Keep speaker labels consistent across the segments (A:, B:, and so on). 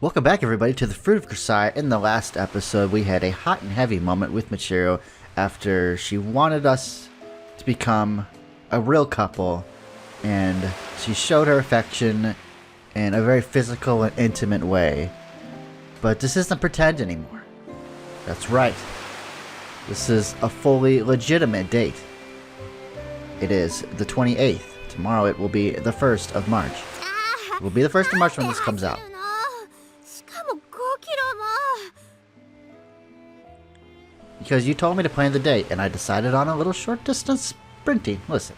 A: Welcome back, everybody, to the Fruit of Grisaia. In the last episode, we had a hot and heavy moment with Michiru after she wanted us to become a real couple, and she showed her affection in a very physical and intimate way. But this isn't pretend anymore. That's right. This is a fully legitimate date. It is the 28th. Tomorrow it will be the 1st of March. It will be the 1st of March when this comes out. Because you told me to plan the date, and I decided on a little short distance sprinting. Listen,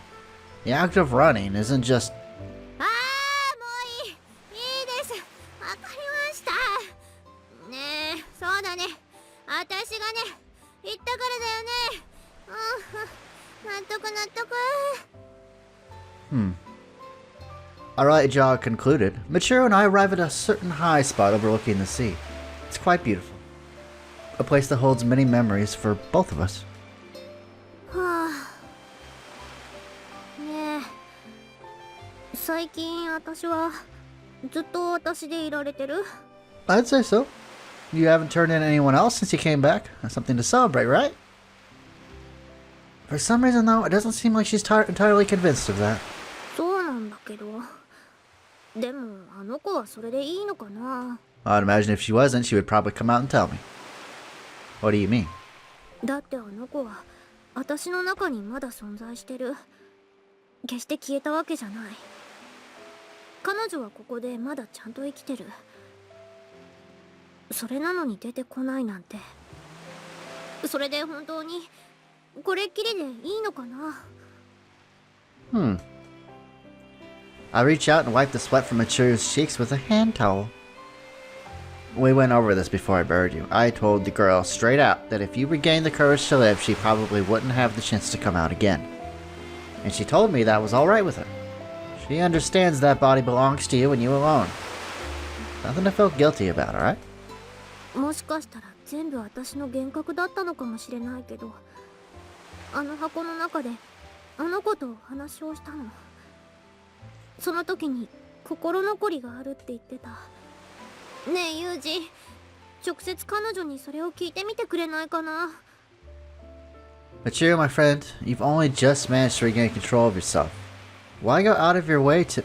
A: the act of running isn't just... Our light jog concluded, Michiru and I arrive at a certain high spot overlooking the sea. It's quite beautiful. A place that holds many memories for both of us. I'd say so. You haven't turned in anyone else since you came back. That's something to celebrate, right? For some reason, though, it doesn't seem like she's entirely convinced of that. I'd imagine if she wasn't, she would probably come out and tell me. What do you mean? I reach out and wipe the sweat from Michiru's cheeks with a hand towel. We went over this before I buried you. I told the girl straight out that if you regained the courage to live, she probably wouldn't have the chance to come out again. And she told me that was alright with her. She understands that body belongs to you and you alone. Nothing to feel guilty about, alright? Michiru, my friend, you've only just managed to regain control of yourself. Why go out of your way to...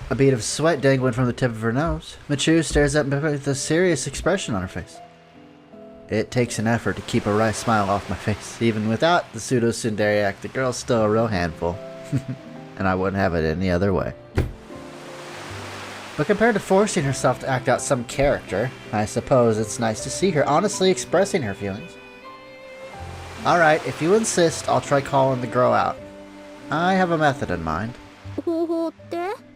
A: A bead of sweat dangling from the tip of her nose, Michiru stares at me with a serious expression on her face. It takes an effort to keep a wry smile off my face. Even without the pseudo-tsundere act, the girl's still a real handful. And I wouldn't have it any other way. But compared to forcing herself to act out some character, I suppose it's nice to see her honestly expressing her feelings. Alright, if you insist, I'll try calling the girl out. I have a method in mind.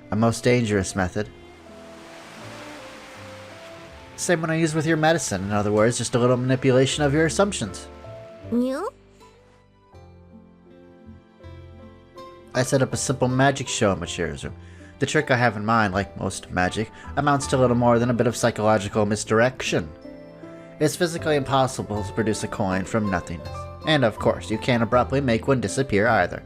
A: A most dangerous method. Same one I use with your medicine. In other words, just a little manipulation of your assumptions. I set up a simple magic show in Michiru's room. The trick I have in mind, like most magic, amounts to little more than a bit of psychological misdirection. It's physically impossible to produce a coin from nothingness. And of course, you can't abruptly make one disappear either.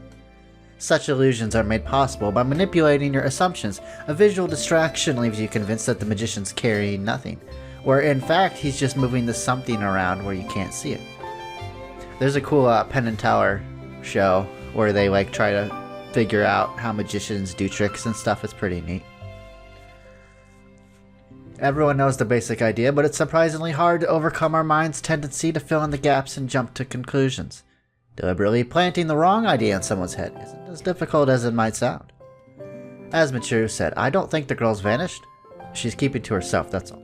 A: Such illusions are made possible by manipulating your assumptions. A visual distraction leaves you convinced that the magician's carrying nothing, where in fact he's just moving the something around where you can't see it. There's a cool Penn and Teller show where they try to figure out how magicians do tricks and stuff. It's pretty neat. Everyone knows the basic idea, but it's surprisingly hard to overcome our mind's tendency to fill in the gaps and jump to conclusions. Deliberately planting the wrong idea in someone's head isn't as difficult as it might sound. As Michiru said, I don't think the girl's vanished. She's keeping to herself, that's all.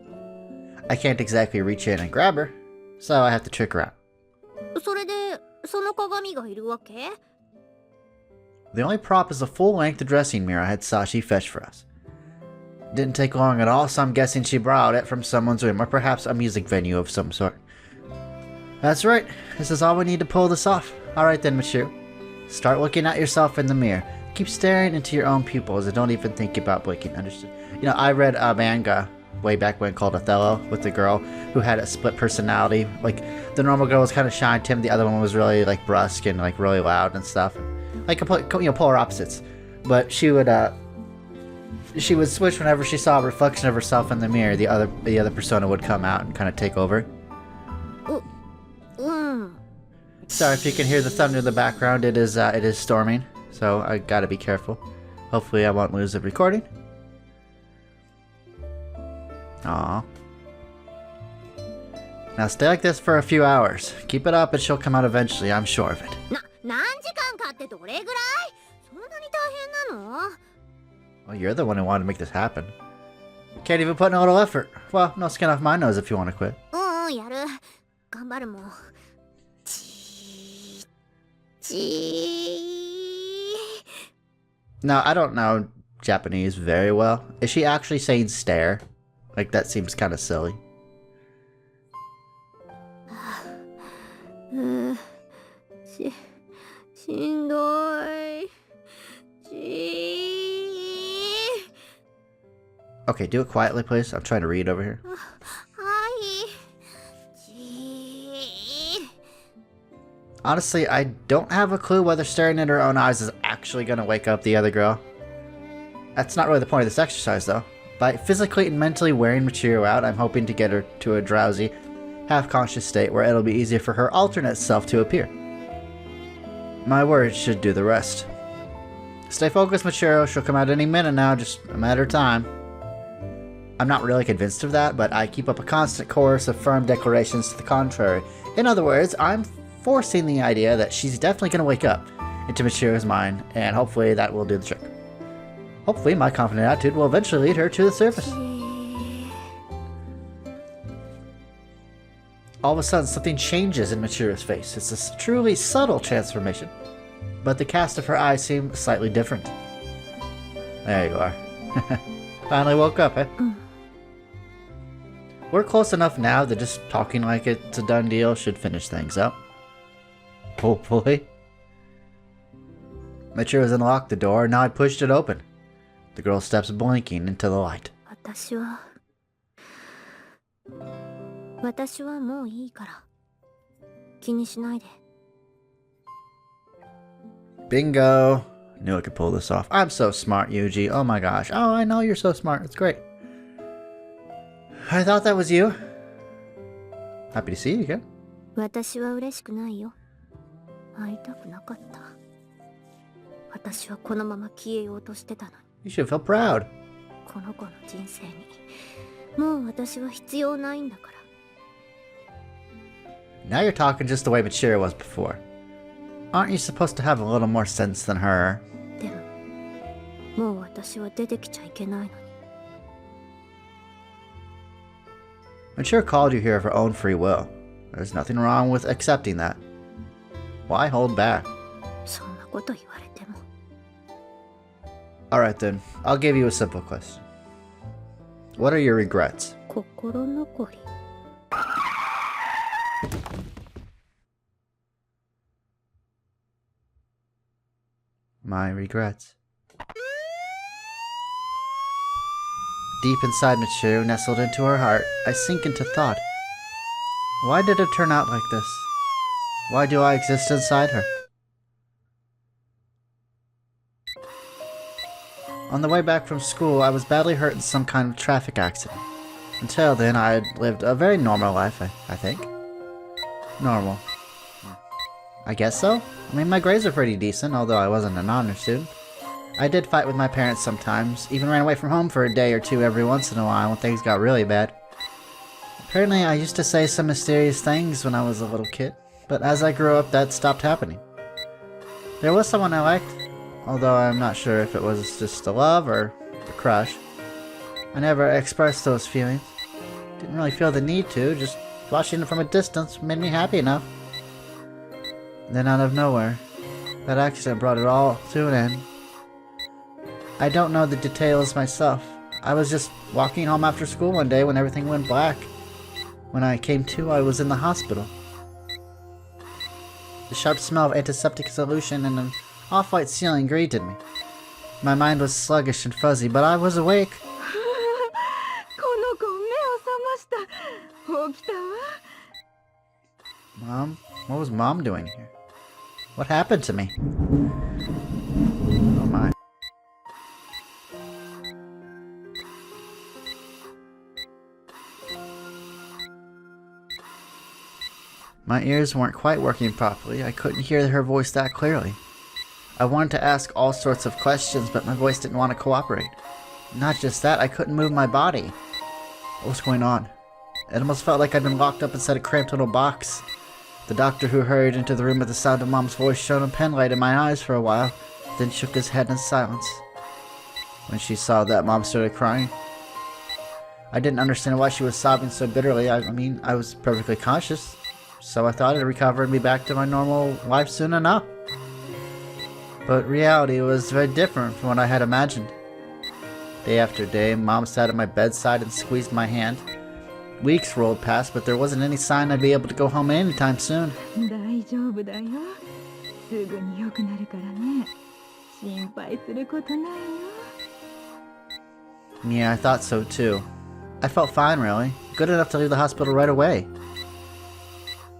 A: I can't exactly reach in and grab her, so I have to trick her out. The only prop is a full-length dressing mirror I had Sashi fetch for us. Didn't take long at all, so I'm guessing she borrowed it from someone's room, or perhaps a music venue of some sort. That's right. This is all we need to pull this off. Alright then, Michiru. Start looking at yourself in the mirror. Keep staring into your own pupils and don't even think about blinking. Understood? You know, I read a manga way back when called Othello with the girl who had a split personality. Like, the normal girl was kind of shy and timid, the other one was really, like, brusque and, like, really loud and stuff. Like, polar opposites. But she would switch whenever she saw a reflection of herself in the mirror. The other persona would come out and kind of take over. Sorry if you can hear the thunder in the background. It is storming, so I gotta be careful. Hopefully I won't lose the recording. Aww. Now stay like this for a few hours. Keep it up and she'll come out eventually, I'm sure of it. Well, you're the one who wanted to make this happen. Can't even put in a little effort. Well, no skin off my nose if you want to quit. Now, I don't know Japanese very well. Is she actually saying stare? Like, that seems kind of silly. Okay, do it quietly, please. I'm trying to read over here. Honestly, I don't have a clue whether staring at her own eyes is actually going to wake up the other girl. That's not really the point of this exercise, though. By physically and mentally wearing Michiru out, I'm hoping to get her to a drowsy, half-conscious state where it'll be easier for her alternate self to appear. My words should do the rest. Stay focused, Michiru. She'll come out any minute now, just a matter of time. I'm not really convinced of that, but I keep up a constant chorus of firm declarations to the contrary. In other words, I'm forcing the idea that she's definitely going to wake up into Michiru's mind, and hopefully that will do the trick. Hopefully my confident attitude will eventually lead her to the surface. All of a sudden, something changes in Michiru's face. It's a truly subtle transformation, but the cast of her eyes seems slightly different. There you are. Finally woke up, eh? We're close enough now that just talking like it's a done deal should finish things up. Hopefully. Michiru's unlocked the door, and now I pushed it open. The girl steps blinking into the light. Bingo! Knew I could pull this off. I'm so smart, Yuji. Oh my gosh. Oh, I know you're so smart. It's great. I thought that was you. Happy to see you again. You should feel proud. Now you're talking just the way Michiru was before. Aren't you supposed to have a little more sense than her? Michiru called you here of her own free will. There's nothing wrong with accepting that. Why hold back? Alright then, I'll give you a simple question. What are your regrets? My regrets. Deep inside Michiru, nestled into her heart, I sink into thought. Why did it turn out like this? Why do I exist inside her? On the way back from school, I was badly hurt in some kind of traffic accident. Until then, I had lived a very normal life, I think. Normal. I guess so. I mean, my grades were pretty decent, although I wasn't an honor student. I did fight with my parents sometimes, even ran away from home for a day or two every once in a while when things got really bad. Apparently, I used to say some mysterious things when I was a little kid, but as I grew up, that stopped happening. There was someone I liked, although I'm not sure if it was just a love or a crush. I never expressed those feelings. Didn't really feel the need to, just watching it from a distance made me happy enough. Then out of nowhere, that accident brought it all to an end. I don't know the details myself. I was just walking home after school one day when everything went black. When I came to, I was in the hospital. The sharp smell of antiseptic solution and an off-white ceiling greeted me. My mind was sluggish and fuzzy, but I was awake. Mom? What was Mom doing here? What happened to me? Oh my. My ears weren't quite working properly. I couldn't hear her voice that clearly. I wanted to ask all sorts of questions, but my voice didn't want to cooperate. Not just that, I couldn't move my body. What was going on? It almost felt like I'd been locked up inside a cramped little box. The doctor who hurried into the room at the sound of Mom's voice shone a penlight in my eyes for a while, then shook his head in silence. When she saw that, Mom started crying. I didn't understand why she was sobbing so bitterly. I mean, I was perfectly conscious, so I thought I'd recover and be back to my normal life soon enough. But reality was very different from what I had imagined. Day after day, Mom sat at my bedside and squeezed my hand. Weeks rolled past, but there wasn't any sign I'd be able to go home anytime soon. Yeah, I thought so too. I felt fine, really. Good enough to leave the hospital right away.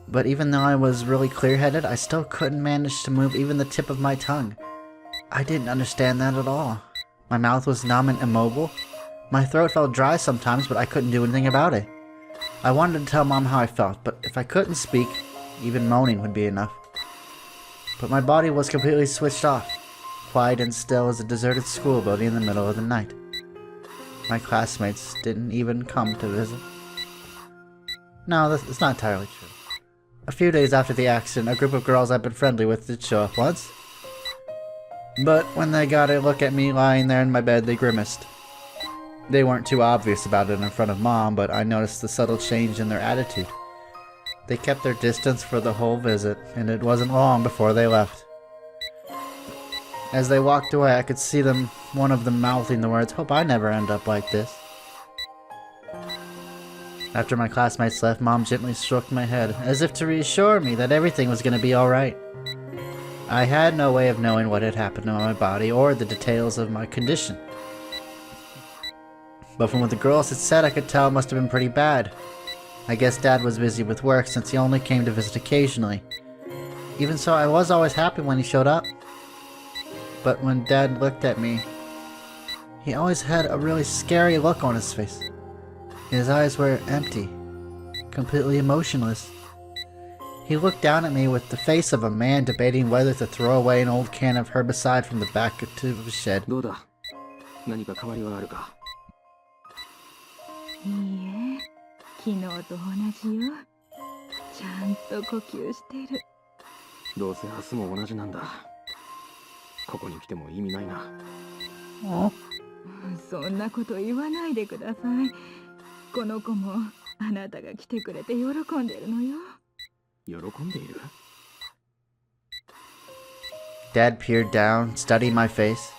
A: But even though I was really clear-headed, I still couldn't manage to move even the tip of my tongue. I didn't understand that at all. My mouth was numb and immobile. My throat felt dry sometimes, but I couldn't do anything about it. I wanted to tell Mom how I felt, but if I couldn't speak, even moaning would be enough. But my body was completely switched off, quiet and still as a deserted school building in the middle of the night. My classmates didn't even come to visit. No, that's not entirely true. A few days after the accident, a group of girls I'd been friendly with did show up once. But when they got a look at me lying there in my bed, they grimaced. They weren't too obvious about it in front of Mom, but I noticed the subtle change in their attitude. They kept their distance for the whole visit, and it wasn't long before they left. As they walked away, I could see them, one of them mouthing the words, "Hope I never end up like this." After my classmates left, Mom gently stroked my head, as if to reassure me that everything was going to be alright. I had no way of knowing what had happened to my body or the details of my condition. But from what the girls had said, I could tell it must have been pretty bad. I guess Dad was busy with work since he only came to visit occasionally. Even so, I was always happy when he showed up. But when Dad looked at me, he always had a really scary look on his face. His eyes were empty, completely emotionless. He looked down at me with the face of a man debating whether to throw away an old can of herbicide from the back of the shed. Oh.
B: そんなこと言わないでください。この子もあなたが来てくれて喜んでるのよ。喜んでいる?
A: Dad peered down, studying my face.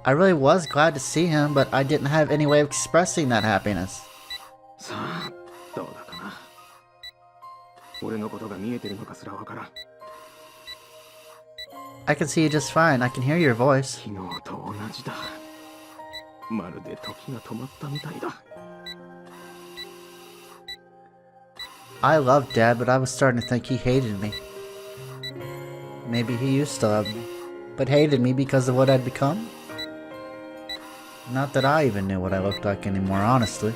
A: I really was glad to see him, but I didn't have any way of expressing that happiness.
B: さあ、どうだかな。俺のことが見えてるのかすらわからん。
A: I can see you just fine. I can hear your voice.
B: 昨日と同じだ。まるで時が止まったみたいだ。
A: I loved Dad, but I was starting to think he hated me. Maybe he used to love me, but hated me because of what I'd become? Not that I even knew what I looked like anymore, honestly.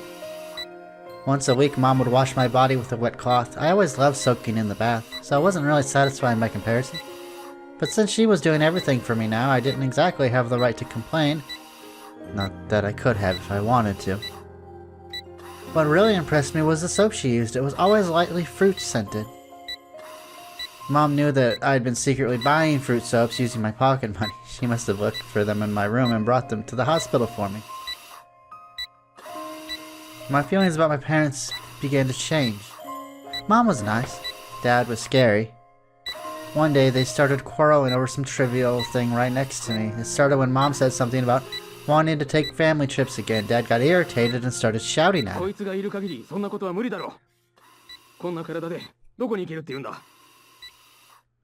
A: Once a week, Mom would wash my body with a wet cloth. I always loved soaking in the bath, so I wasn't really satisfied by comparison. But since she was doing everything for me now, I didn't exactly have the right to complain. Not that I could have if I wanted to. What really impressed me was the soap she used. It was always lightly fruit-scented. Mom knew that I had been secretly buying fruit soaps using my pocket money. She must have looked for them in my room and brought them to the hospital for me. My feelings about my parents began to change. Mom was nice. Dad was scary. One day they started quarreling over some trivial thing right next to me. It started when Mom said something about Wanting to take family trips again, Dad got irritated and started shouting at
C: こ
A: him.
C: いつがいる限りそんなことは無理だろう。こんな体でどこに行けるって言うんだ。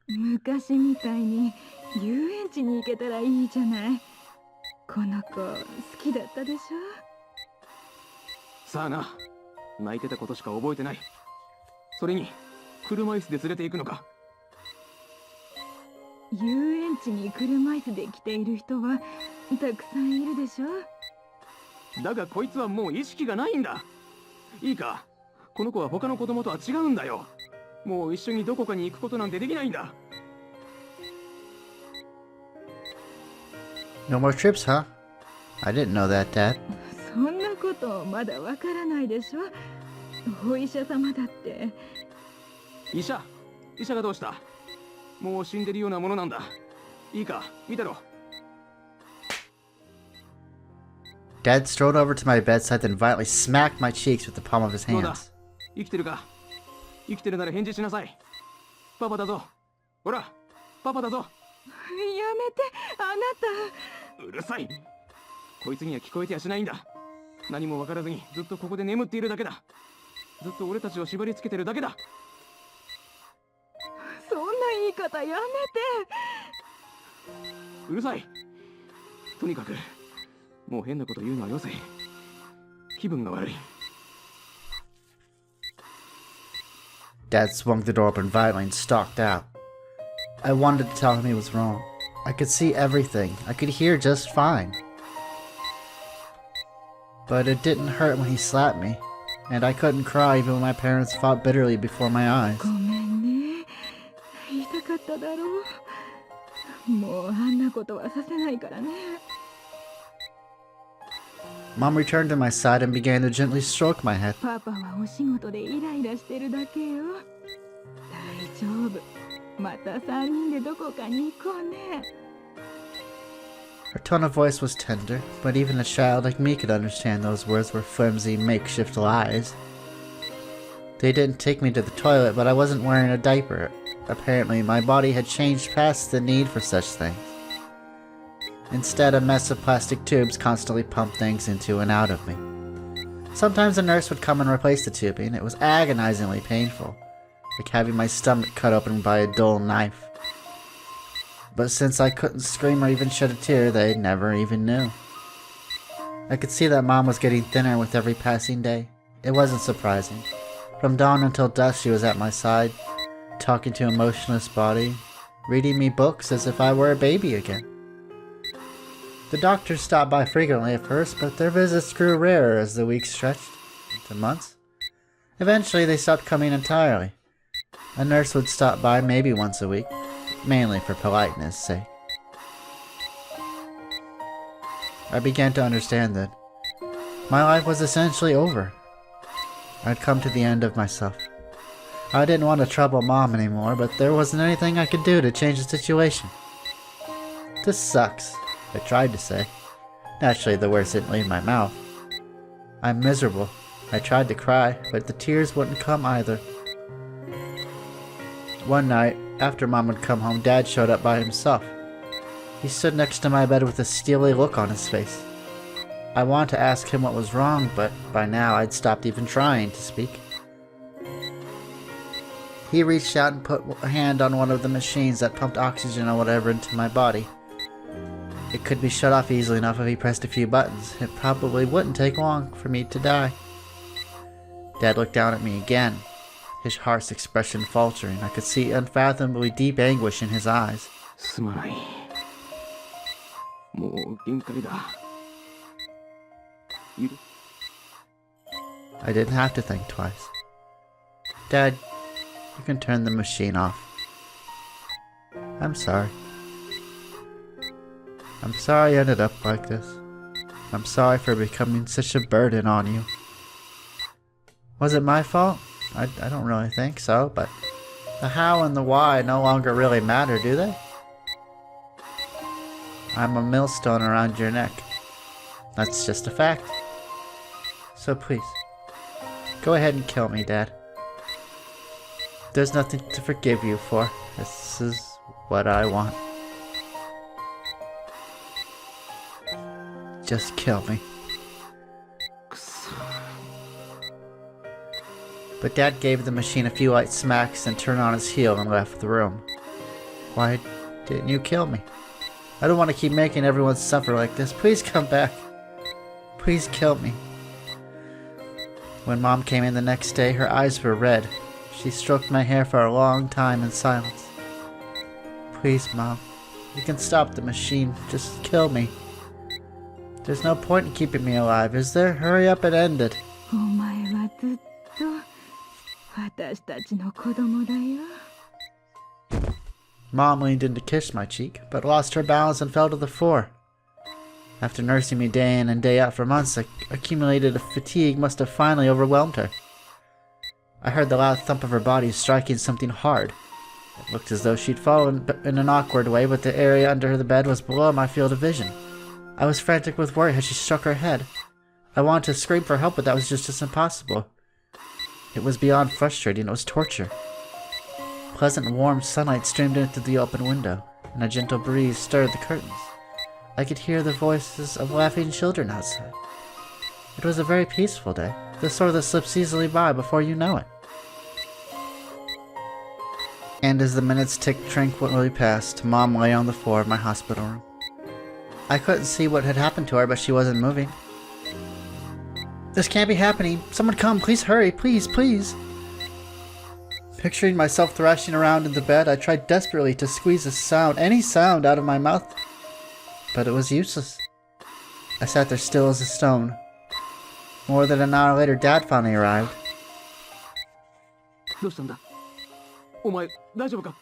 B: 昔みたいに遊園地に行けたらいいじゃない。この子好きだったでしょ。
C: さあな、泣いてたことしか覚えてない。それに車椅子で連れて行くのか。
B: 遊園地に車椅子で来ている人はたくさんいるでしょ。
C: だがこいつはもう意識がないんだ。いいか、この子は他の子供とは違うんだよ。もう一緒にどこかに行くことなんてできないんだ。
A: No more trips, huh? I didn't know that, Dad.
B: そんなことまだわからないでしょ。お医者様だって。
C: 医者がどうした。もう死んでるようなものなんだ。いいか、見てろ。
A: Dad strode over to my bedside and violently smacked my cheeks with the palm of his
C: どうだ、
A: hands.
C: 生きてるか。生きてるなら返事しなさい。パパだぞ。ほら、パパだぞ。
B: やめて、あなた。
C: うるさい。こいつには聞こえてやしないんだ。何も分からずにずっとここで眠っているだけだ。ずっと俺たちを縛り付けてるだけだ。
B: そんな言い方やめて。
C: うるさい。とにかくもう変なこと言うのはよせ。気分が悪い。
A: Dad swung the door open violently and stalked out. I wanted to tell him he was wrong. I could see everything. I could hear just fine. But it didn't hurt when he slapped me, and I couldn't cry even when my parents fought bitterly before my eyes.
B: ごめんね。痛かっただろう。もうあんなことはさせないからね。
A: Mom returned to my side and began to gently stroke my head.
B: パパはお仕事でイライラしてるだけよ。大丈夫。また3人でどこかに行こうね。
A: Her tone of voice was tender, but even a child like me could understand those words were flimsy, makeshift lies. They didn't take me to the toilet, but I wasn't wearing a diaper. Apparently, my body had changed past the need for such things. Instead, a mess of plastic tubes constantly pumped things into and out of me. Sometimes a nurse would come and replace the tubing. It was agonizingly painful, like having my stomach cut open by a dull knife. But since I couldn't scream or even shed a tear, they never even knew. I could see that Mom was getting thinner with every passing day. It wasn't surprising. From dawn until dusk she was at my side, talking to a motionless body, reading me books as if I were a baby again. The doctors stopped by frequently at first, but their visits grew rarer as the weeks stretched into months. Eventually they stopped coming entirely. A nurse would stop by maybe once a week, mainly for politeness' sake. I began to understand that my life was essentially over. I'd come to the end of myself. I didn't want to trouble Mom anymore, but there wasn't anything I could do to change the situation. This sucks, I tried to say. Naturally, the words didn't leave my mouth. I'm miserable. I tried to cry, but the tears wouldn't come either. One night, after Mom had come home, Dad showed up by himself. He stood next to my bed with a steely look on his face. I wanted to ask him what was wrong, but by now I'd stopped even trying to speak. He reached out and put a hand on one of the machines that pumped oxygen or whatever into my body. It could be shut off easily enough if he pressed a few buttons. It probably wouldn't take long for me to die. Dad looked down at me again, his harsh expression faltering. I could see unfathomably deep anguish in his eyes.
C: すまない。もう限界だ。
A: I didn't have to think twice. Dad, you can turn the machine off. I'm sorry. I'm sorry I ended up like this. I'm sorry for becoming such a burden on you. Was it my fault? I don't really think so, but the how and the why no longer really matter, do they? I'm a millstone around your neck. That's just a fact. So please, go ahead and kill me, Dad. There's nothing to forgive you for. This is what I want. just kill me. But Dad gave the machine a few light smacks and turned on his heel and left the room. Why didn't you kill me? I don't want to keep making everyone suffer like this. Please come back. Please kill me. When Mom came in the next day, her eyes were red. She stroked my hair for a long time in silence. Please, Mom. You can stop the machine. Just kill me. There's no point in keeping me alive, is there? Hurry up and end it.
B: お前はずっと私たちの子供だよ。
A: Mom leaned in to kiss my cheek, but lost her balance and fell to the floor. After nursing me day in and day out for months, accumulated fatigue must have finally overwhelmed her. I heard the loud thump of her body striking something hard. It looked as though she'd fallen in an awkward way, but the area under the bed was below my field of vision. I was frantic with worry as she struck her head. I wanted to scream for help, but that was just as impossible. It was beyond frustrating, it was torture. Pleasant warm sunlight streamed in through the open window, and a gentle breeze stirred the curtains. I could hear the voices of laughing children outside. It was a very peaceful day, the sort that slips easily by before you know it. And as the minutes ticked tranquilly past, Mom lay on the floor of my hospital room. I couldn't see what had happened to her, but she wasn't moving. This can't be happening. Someone come, please hurry, please, please. Picturing myself thrashing around in the bed, I tried desperately to squeeze a sound, any sound, out of my mouth. But it was useless. I sat there still as a stone. More than an hour later, Dad finally arrived.
C: どうしたんだお前大丈夫か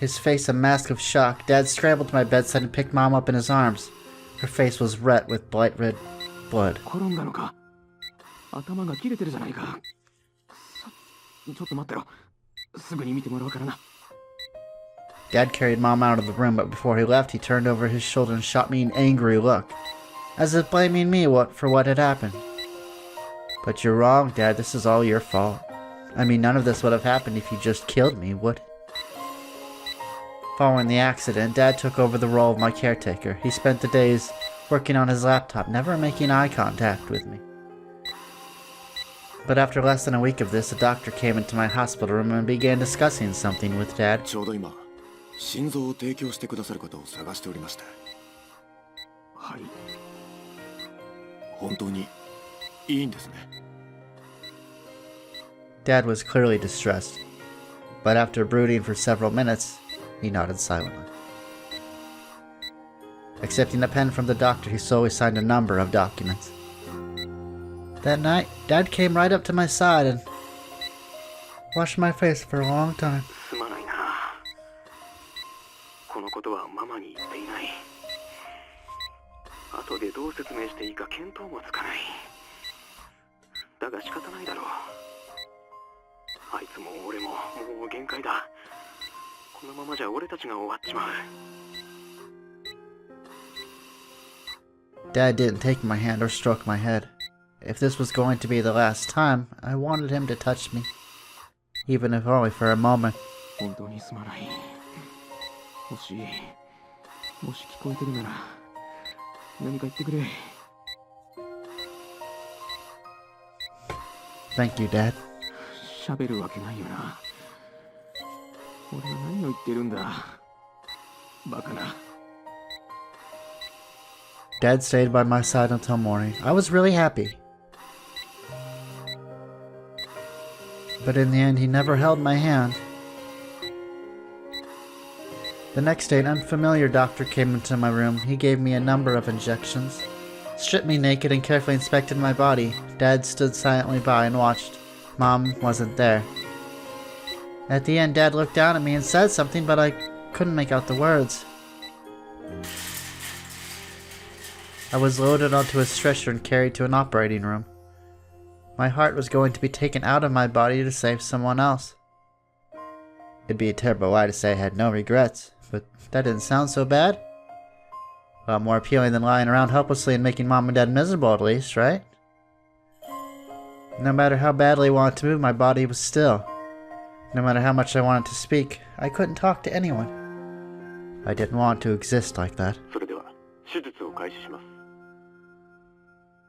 A: His face a mask of shock, Dad scrambled to my bedside and picked Mom up in his arms. Her face was red with bright red blood.
C: 転んだのか頭が切れてるじゃないかちょっと待ってろすぐに見てもらうからな
A: Dad carried Mom out of the room, but before he left, he turned over his shoulder and shot me an angry look, as if blaming me for what had happened. But you're wrong, Dad. This is all your fault. I mean, none of this would have happened if you just killed me, would it? Following the accident, Dad took over the role of my caretaker. He spent the days working on his laptop, never making eye contact with me. But after less than a week of this, a doctor came into my hospital room and began discussing something with Dad.
D: ちょうど今、心臓を提供してくださる方を探しておりました。
C: はい。
D: 本当にいいんですね。
A: Dad was clearly distressed, but after brooding for several minutes, he nodded silently. Accepting a pen from the doctor, he slowly signed a number of documents. That night, Dad came right up to my side and washed my face for a long time.
C: すまないな。このことはママに言っていない。後でどう説明していいか見当もつかない。だが仕方ないだろう。あいつも俺ももう限界だ。このままじゃ俺たちが終わっちまう。
A: Dad didn't take my hand or stroke my head. If this was going to be the last time, I wanted him to touch me, even if only for a moment.
C: 本当にすまない。もし聞こえてるなら何か言ってくれ。
A: Thank you, Dad.
C: 喋るわけないよな。俺は何を言ってるんだ。バカな。
A: Dad stayed by my side until morning. I was really happy. But in the end, he never held my hand. The next day, an unfamiliar doctor came into my room. He gave me a number of injections, stripped me naked, and carefully inspected my body. Dad stood silently by and watched. Mom wasn't there. At the end, Dad looked down at me and said something, but I couldn't make out the words. I was loaded onto a stretcher and carried to an operating room. My heart was going to be taken out of my body to save someone else. It'd be a terrible lie to say I had no regrets, but that didn't sound so bad. A lot more appealing than lying around helplessly and making Mom and Dad miserable, at least, right? No matter how badly I wanted to move, my body was still. No matter how much I wanted to speak, I couldn't talk to anyone. I didn't want to exist like that.
C: それでは手術を開始します。